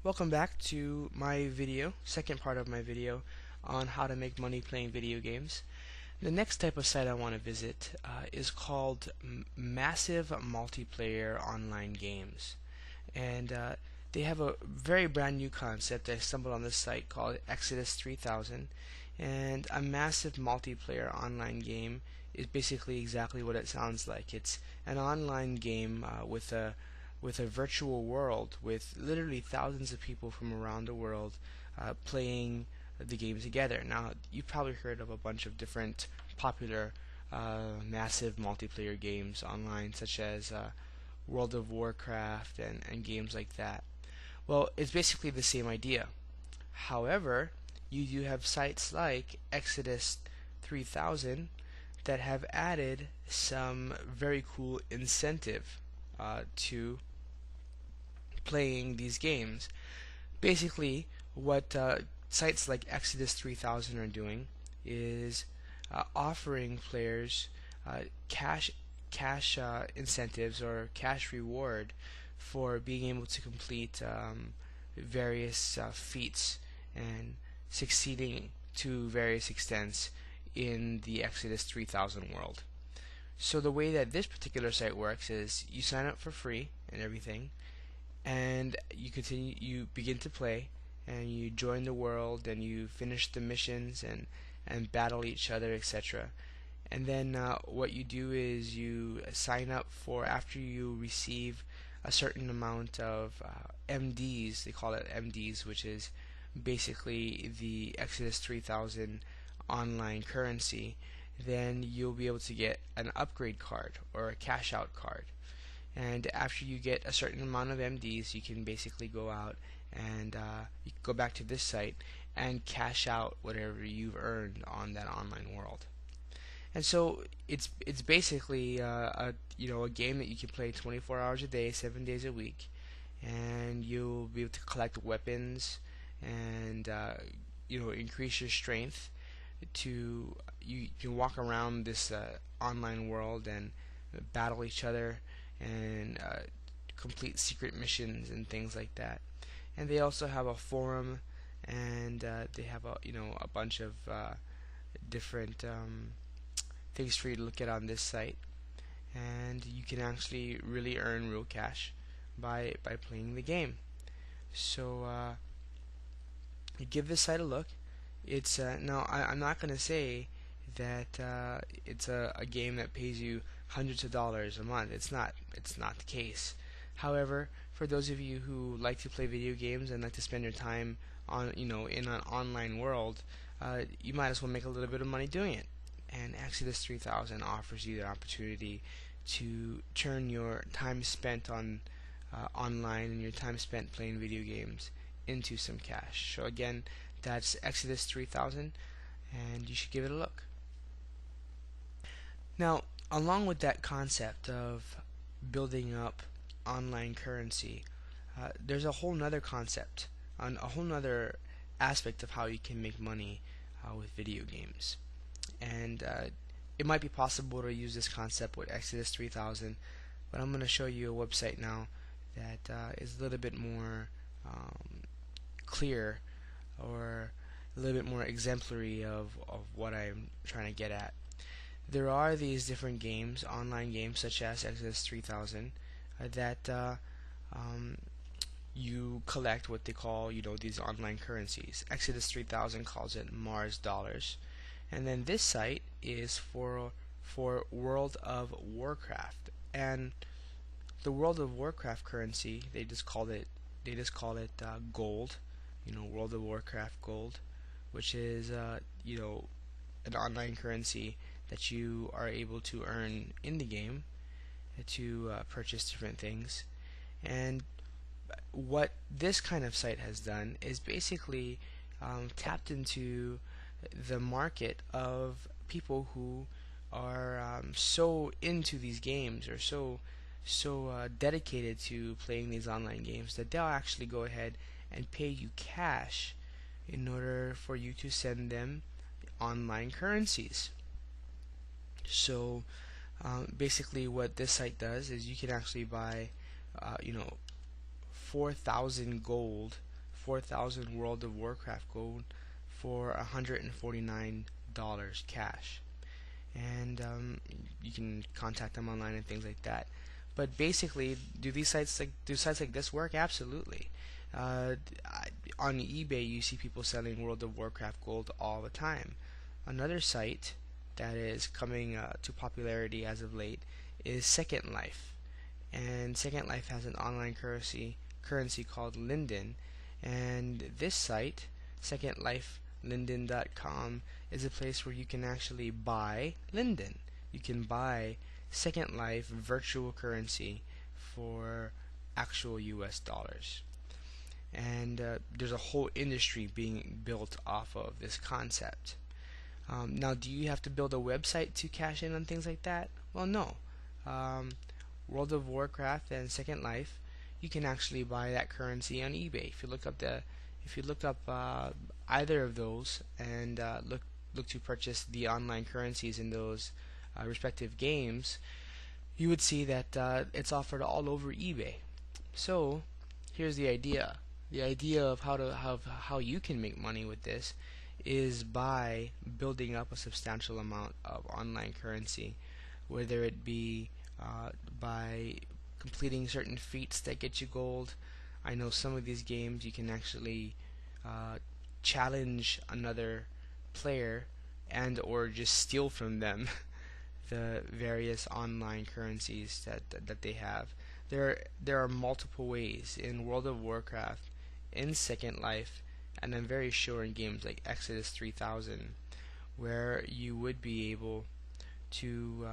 Welcome back to my video, second part of my video on how to make money playing video games. The next type of site I want to visit is called Massive Multiplayer Online Games. And they have a very brand new concept. I stumbled on this site called Exodus 3000. And a massive multiplayer online game is basically exactly what it sounds like. It's an online game with a virtual world with literally thousands of people from around the world playing the game together. Now, you've probably heard of a bunch of different popular massive multiplayer games online, such as World of Warcraft and games like that. Well, it's basically the same idea. However, you do have sites like Exodus 3000 that have added some very cool incentive to playing these games. Basically, what sites like Exodus 3000 are doing is offering players uh, cash incentives or cash reward for being able to complete various feats and succeeding to various extents in the Exodus 3000 world. So the way that this particular site works is you sign up for free and everything, and you begin to play, and you join the world, and you finish the missions and battle each other, etc. And then what you do is you sign up for, after you receive a certain amount of MDs, they call it MDs, which is basically the Exodus 3000 online currency, then you'll be able to get an upgrade card or a cash out card. And after you get a certain amount of MDs, you can basically go out and you can go back to this site and cash out whatever you've earned on that online world. And so it's basically a game that you can play 24 hours a day, 7 days a week, and you'll be able to collect weapons and increase your strength. You can walk around this online world and battle each other and complete secret missions and things like that. And they also have a forum, and they have a bunch of different things for you to look at on this site. And you can actually really earn real cash by playing the game. So give this site a look. It's now I'm not going to say that it's a game that pays you hundreds of dollars a month. It's not. It's not the case. However, for those of you who like to play video games and like to spend your time on in an online world, you might as well make a little bit of money doing it. And Exodus 3000 offers you the opportunity to turn your time spent on online and your time spent playing video games into some cash. So again, that's Exodus 3000, and you should give it a look. Now, along with that concept of building up online currency, there's a whole nother concept, a whole nother aspect of how you can make money with video games. And it might be possible to use this concept with Exodus 3000, but I'm going to show you a website now that is a little bit more clear, or a little bit more exemplary of what I'm trying to get at. There are these different games, online games such as Exodus 3000, that you collect what they call, these online currencies. Exodus 3000 calls it Mars dollars. And then this site is for World of Warcraft. And the World of Warcraft currency, they just call it gold. World of Warcraft gold, which is an online currency that you are able to earn in the game to purchase different things. And what this kind of site has done is basically tapped into the market of people who are so into these games, or so dedicated to playing these online games, that they'll actually go ahead and pay you cash in order for you to send them online currencies. So basically what this site does is you can actually buy 4,000 gold 4,000 World of Warcraft gold for $149 cash. And you can contact them online and things like that. But basically, do sites like this work? Absolutely. On eBay, you see people selling World of Warcraft gold all the time. Another site that is coming to popularity as of late is Second Life, and Second Life has an online currency called Linden, and this site, secondlifelinden.com, is a place where you can actually buy Linden. You can buy Second Life virtual currency for actual US dollars. And there's a whole industry being built off of this concept. Now, do you have to build a website to cash in on things like that? Well, no. World of Warcraft and Second Life, you can actually buy that currency on eBay. If you look up either of those and look to purchase the online currencies in those respective games, you would see that it's offered all over eBay. So here's the idea. The idea of how you can make money with this is by building up a substantial amount of online currency, whether it be by completing certain feats that get you gold. I know some of these games you can actually challenge another player and or just steal from them the various online currencies that they have. There are multiple ways in World of Warcraft, in Second Life, and I'm very sure in games like Exodus 3000, where you would be able to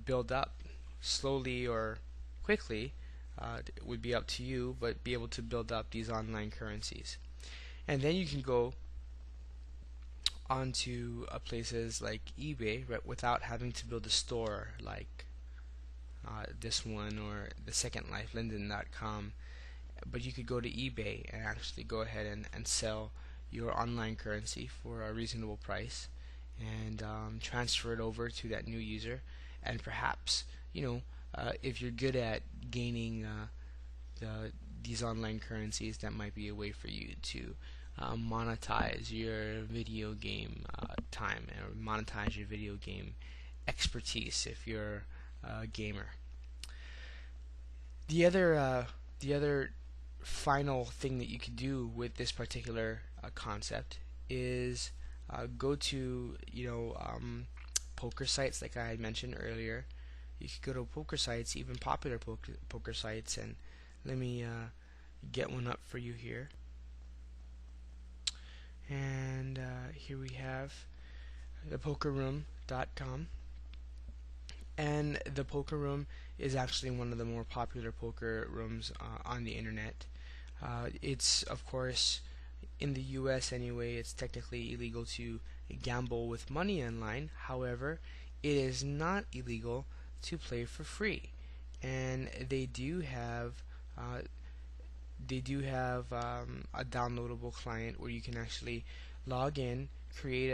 build up slowly or quickly. It would be up to you, but be able to build up these online currencies. And then you can go onto places like eBay, right, without having to build a store like this one or the Second Life, Linden.com. But you could go to eBay and actually go ahead and sell your online currency for a reasonable price and transfer it over to that new user. And perhaps, if you're good at gaining these online currencies, that might be a way for you to monetize your video game time or monetize your video game expertise if you're a gamer. The other final thing that you could do with this particular concept is go to poker sites like I had mentioned earlier. You could go to poker sites, even popular poker sites, and let me get one up for you here. And here we have thepokerroom.com, and the poker room is actually one of the more popular poker rooms on the internet. It's, of course, in the US anyway, it's technically illegal to gamble with money online. However, it is not illegal to play for free, and they do have a downloadable client where you can actually log in, create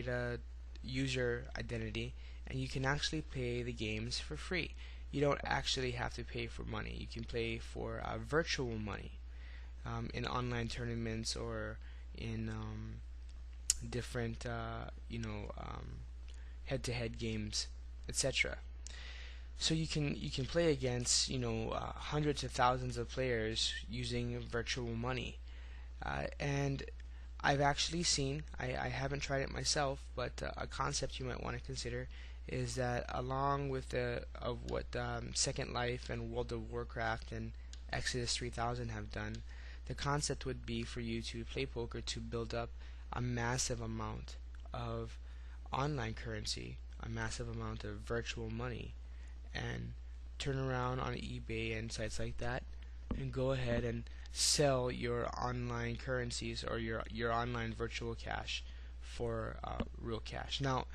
a user identity, and you can actually play the games for free. You don't actually have to pay for money. You can play for virtual money in online tournaments or in different head-to-head games, etc. So you can play against hundreds of thousands of players using virtual money, and I've actually seen, I haven't tried it myself, but a concept you might want to consider is that along with what Second Life and World of Warcraft and Exodus 3000 have done, the concept would be for you to play poker to build up a massive amount of online currency, a massive amount of virtual money, and turn around on eBay and sites like that and go ahead and sell your online currencies or your online virtual cash for real cash. Now,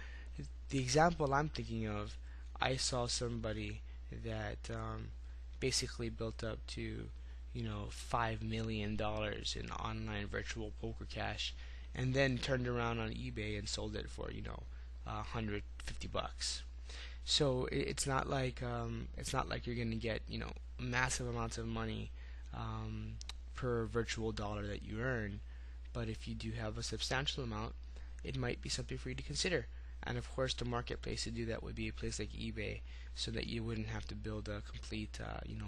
the example I'm thinking of, I saw somebody that basically built up to $5 million in online virtual poker cash, and then turned around on eBay and sold it for $150. So it's not like you're going to get massive amounts of money per virtual dollar that you earn. But if you do have a substantial amount, it might be something for you to consider. And of course, the marketplace to do that would be a place like eBay, so that you wouldn't have to build a complete,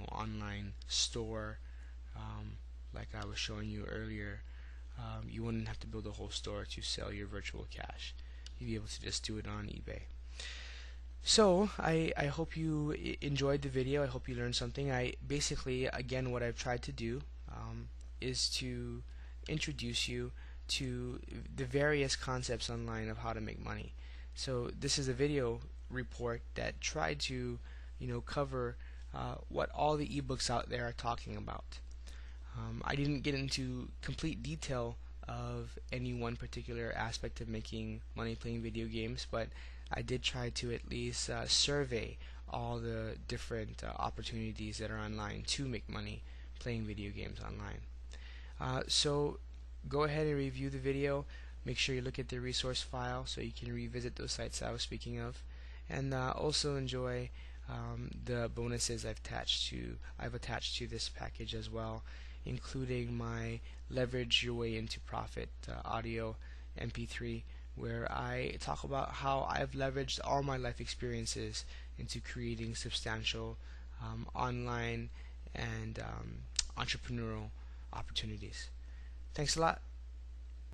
online store, um, like I was showing you earlier. You wouldn't have to build a whole store to sell your virtual cash. You'd be able to just do it on eBay. So I hope you enjoyed the video. I hope you learned something. I basically, again, what I've tried to do is to introduce you to the various concepts online of how to make money. So this is a video report that tried to, cover what all the ebooks out there are talking about. I didn't get into complete detail of any one particular aspect of making money playing video games, but I did try to at least survey all the different opportunities that are online to make money playing video games online. So go ahead and review the video. Make sure you look at the resource file so you can revisit those sites I was speaking of, and also enjoy the bonuses I've attached to this package as well, including my Leverage Your Way into Profit audio MP3, where I talk about how I've leveraged all my life experiences into creating substantial online and entrepreneurial opportunities. Thanks a lot.